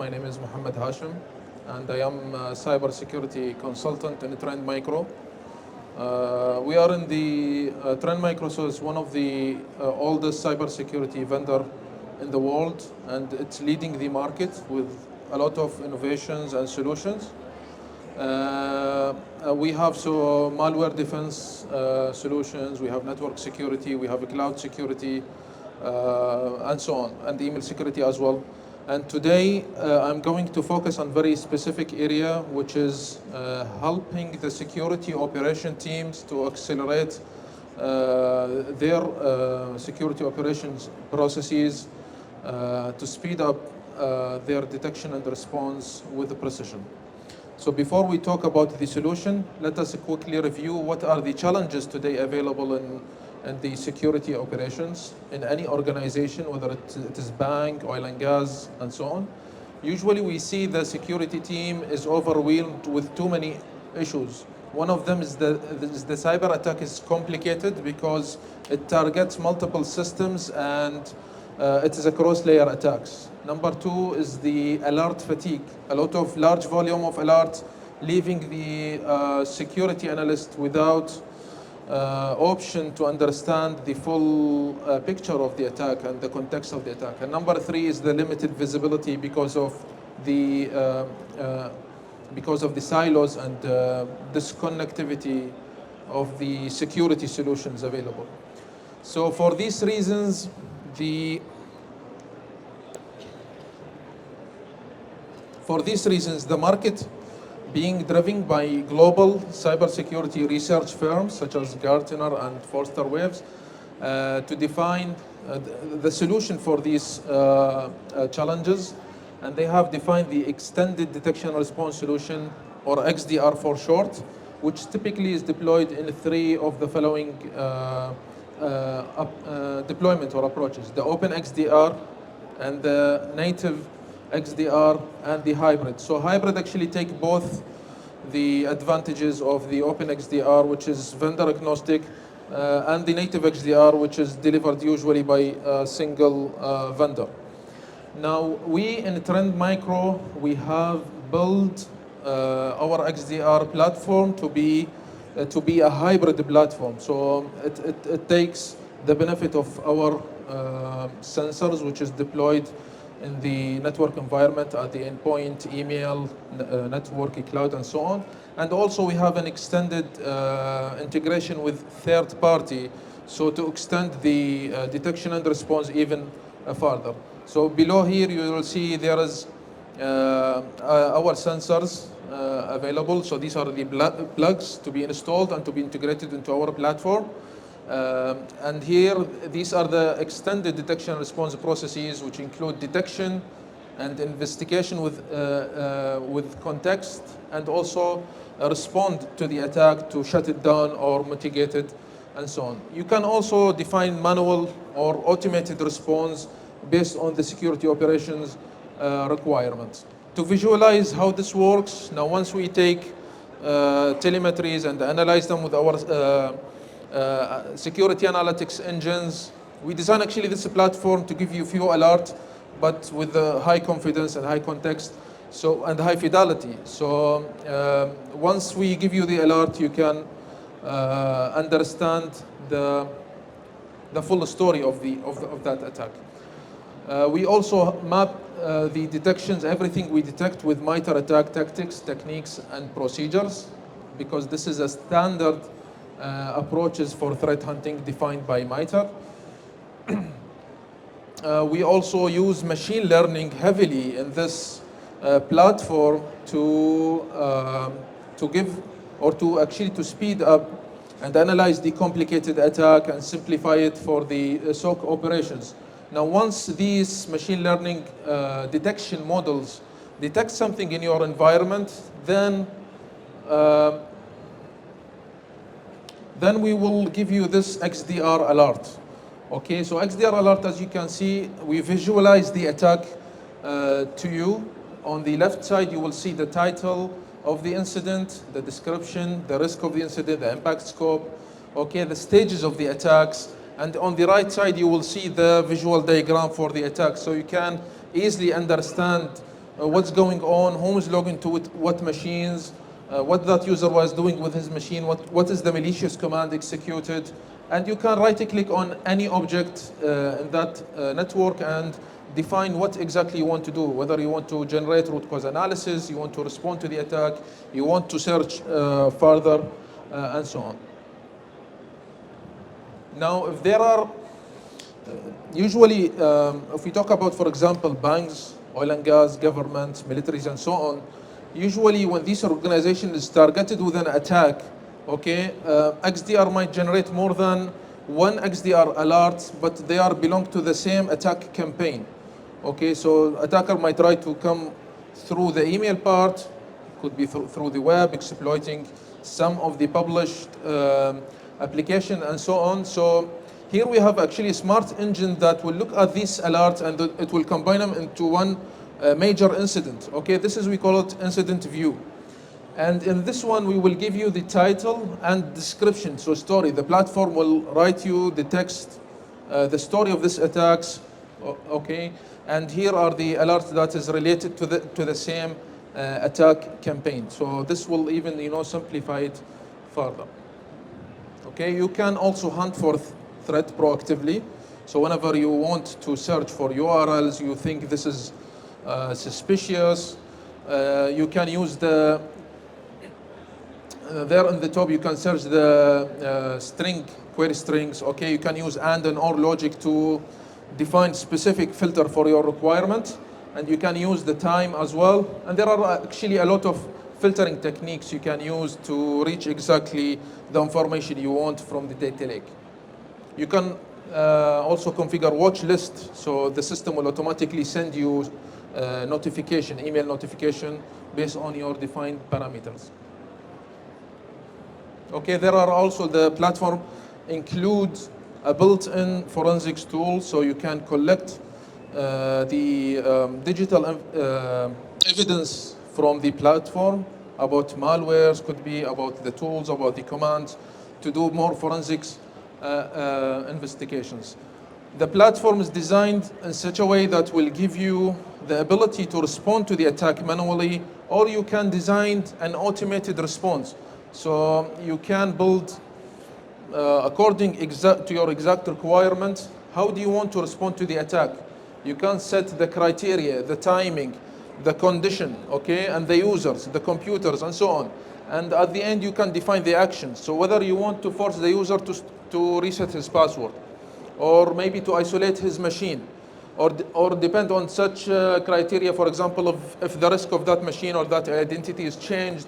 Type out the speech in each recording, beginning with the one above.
My name is Mohammed Hashim, and I am a cybersecurity consultant in Trend Micro. We are in the Trend Micro, so it's one of the oldest cybersecurity vendor in the world, and it's leading the market with a lot of innovations and solutions. We have malware defense solutions, we have network security, we have cloud security, and so on, and email security as well. And today I'm going to focus on very specific area, which is helping the security operation teams to accelerate their security operations processes, to speed up their detection and response with precision. So before we talk about the solution, let us quickly review what are the challenges today available in the security operations in any organization, whether it is bank, oil and gas, and so on. Usually we see the security team is overwhelmed with too many issues. One of them is the cyber attack is complicated because it targets multiple systems and it is a cross-layer attacks. Number two is the alert fatigue. A lot of large volume of alerts, leaving the security analyst without option to understand the full picture of the attack and the context of the attack. And number three is the limited visibility because of the silos and disconnectivity of the security solutions available. So for these reasons, the market being driven by global cybersecurity research firms such as Gartner and Forrester Waves to define the solution for these challenges. And they have defined the extended detection response solution, or XDR for short, which typically is deployed in three of the following deployment or approaches: the open XDR and the native XDR and the hybrid. So hybrid actually take both the advantages of the open XDR, which is vendor agnostic, and the native XDR, which is delivered usually by a single vendor. Now we in Trend Micro, we have built our XDR platform to be a hybrid platform. So it takes the benefit of our sensors, which is deployed in the network environment at the endpoint, email, network, cloud, and so on. And also we have an extended integration with third party, so to extend the detection and response even further. So below here you will see there is our sensors available. So these are the plugs to be installed and to be integrated into our platform. And here, these are the extended detection response processes, which include detection and investigation with context, and also respond to the attack to shut it down or mitigate it, and so on. You can also define manual or automated response based on the security operations requirements. To visualize how this works, now once we take telemetries and analyze them with our security analytics engines, we design actually this platform to give you few alerts, but with high confidence and high context, and high fidelity. So once we give you the alert, you can understand the full story of that attack. We also map the detections, everything we detect, with MITRE attack tactics, techniques, and procedures, because this is a standard approaches for threat hunting defined by MITRE. We also use machine learning heavily in this platform to give, or to actually to speed up and analyze the complicated attack and simplify it for the SOC operations. Now once these machine learning detection models detect something in your environment, then we will give you this XDR alert. Okay, so XDR alert, as you can see, we visualize the attack to you. On the left side, you will see the title of the incident, the description, the risk of the incident, the impact scope, okay, the stages of the attacks, and on the right side, you will see the visual diagram for the attack, so you can easily understand what's going on, who is logging to it, what machines, what that user was doing with his machine, what is the malicious command executed. And you can right-click on any object in that network and define what exactly you want to do, whether you want to generate root cause analysis, you want to respond to the attack, you want to search further, and so on. Now, if there are, usually, if we talk about, for example, banks, oil and gas, government, militaries, and so on, usually when this organization is targeted with an attack, okay, XDR might generate more than one XDR alert, but they are belong to the same attack campaign. Okay, so attacker might try to come through the email part, could be through the web, exploiting some of the published application and so on. So here we have actually a smart engine that will look at these alerts and it will combine them into one major incident. Okay, this is, we call it incident view. And in this one, we will give you the title and description, so story. The platform will write you the text, the story of this attacks, okay? And here are the alerts that is related to the same attack campaign. So this will even, simplify it further. Okay, you can also hunt for threat proactively. So whenever you want to search for URLs, you think this is suspicious, you can use the there on the top, you can search the query strings. Okay, you can use and or logic to define specific filter for your requirement, and you can use the time as well. And there are actually a lot of filtering techniques you can use to reach exactly the information you want from the data lake. You can also configure watch list, so the system will automatically send you email notification based on your defined parameters. Okay, there are also, the platform includes a built-in forensics tool, so you can collect the digital evidence from the platform about malwares, could be about the tools, about the commands, to do more forensics investigations. The platform is designed in such a way that will give you the ability to respond to the attack manually, or you can design an automated response. So you can build according to your exact requirement. How do you want to respond to the attack? You can set the criteria, the timing, the condition, okay, and the users, the computers, and so on. And at the end, you can define the actions. So whether you want to force the user to reset his password, or maybe to isolate his machine, or depend on such criteria, for example, if the risk of that machine or that identity is changed,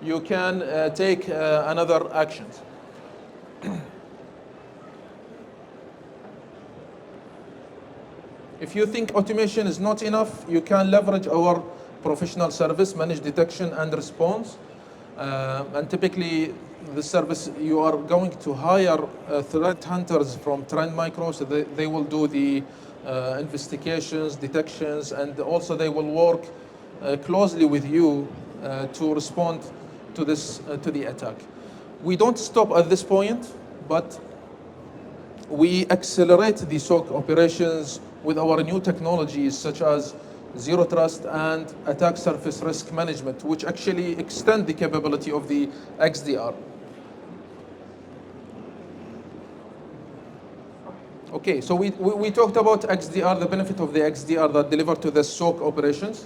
you can take another actions. If you think automation is not enough, you can leverage our professional service, managed detection and response. And typically, the service, you are going to hire threat hunters from Trend Micro, so they will do the investigations, detections, and also they will work closely with you to respond to the attack. We don't stop at this point, but we accelerate the SOC operations with our new technologies such as Zero Trust and Attack Surface Risk Management, which actually extend the capability of the XDR. Okay, so we talked about XDR, the benefit of the XDR that deliver to the SOC operations.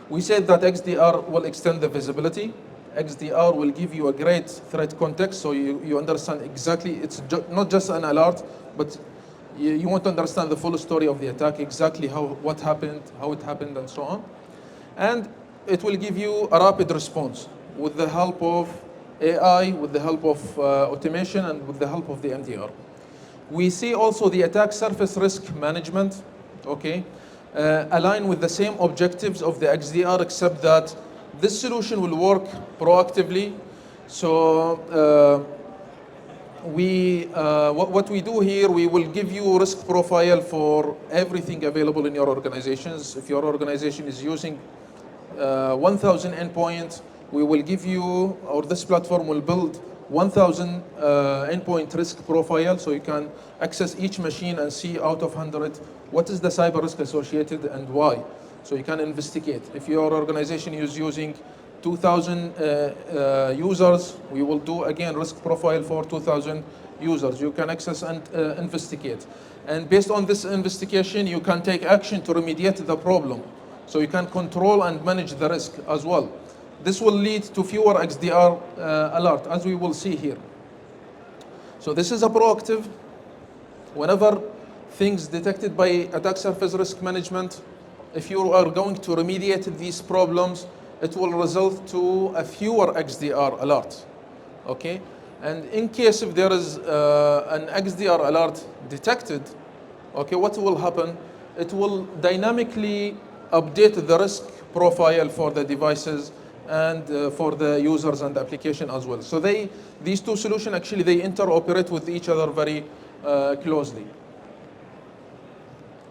We said that XDR will extend the visibility. XDR will give you a great threat context, so you understand exactly, it's not just an alert, but you want to understand the full story of the attack, exactly what happened, how it happened, and so on. And it will give you a rapid response with the help of AI, with the help of automation, and with the help of the MDR. We see also the attack surface risk management, okay, align with the same objectives of the XDR, except that this solution will work proactively. So what we do here, we will give you risk profile for everything available in your organizations. If your organization is using 1,000 endpoints, we will give you, or this platform will build 1,000 endpoint risk profile, so you can access each machine and see out of 100 what is the cyber risk associated and why. So you can investigate. If your organization is using 2,000 users, we will do again risk profile for 2,000 users. You can access and investigate. And based on this investigation, you can take action to remediate the problem. So you can control and manage the risk as well. This will lead to fewer XDR alert, as we will see here. So this is a proactive. Whenever things detected by attack surface risk management, if you are going to remediate these problems, it will result to a fewer XDR alert, okay? And in case if there is an XDR alert detected, okay, what will happen? It will dynamically update the risk profile for the devices and for the users and the application as well. So these two solutions actually, they interoperate with each other very closely.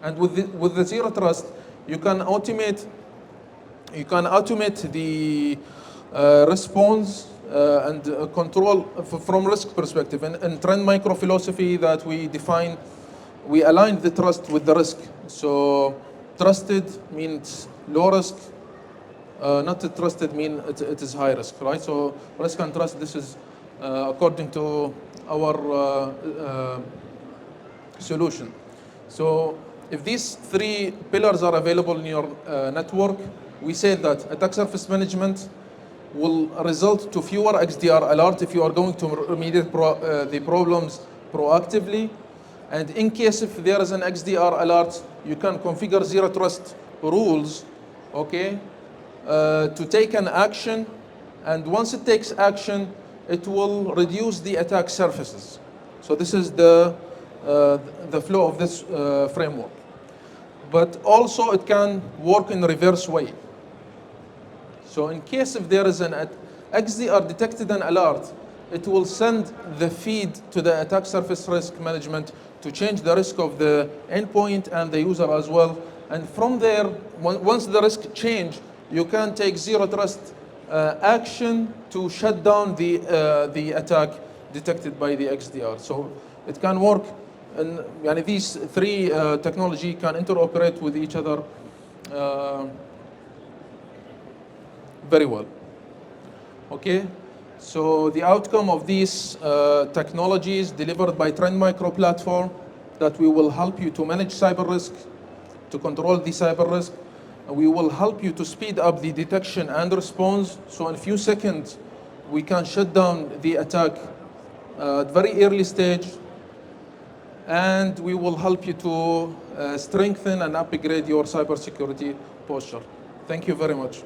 And with the zero trust, you can automate the response and control from risk perspective. And trend micro philosophy that we define, we align the trust with the risk. So trusted means low risk, not trusted means it is high risk, right? So risk and trust, this is according to our solution. So if these three pillars are available in your network, we say that attack surface management will result to fewer XDR alerts if you are going to remediate the problems proactively. And in case if there is an XDR alert, you can configure zero trust rules, okay, to take an action. And once it takes action, it will reduce the attack surfaces. So this is the flow of this framework. But also it can work in reverse way. So in case if there is an XDR detected an alert, it will send the feed to the attack surface risk management to change the risk of the endpoint and the user as well. And from there, once the risk change, you can take zero trust action to shut down the attack detected by the XDR. So it can work. And these three technology can interoperate with each other very well. Okay, so the outcome of these technologies delivered by Trend Micro platform, that we will help you to manage cyber risk, to control the cyber risk, and we will help you to speed up the detection and response. So in a few seconds, we can shut down the attack at very early stage, and we will help you to strengthen and upgrade your cybersecurity posture. Thank you very much.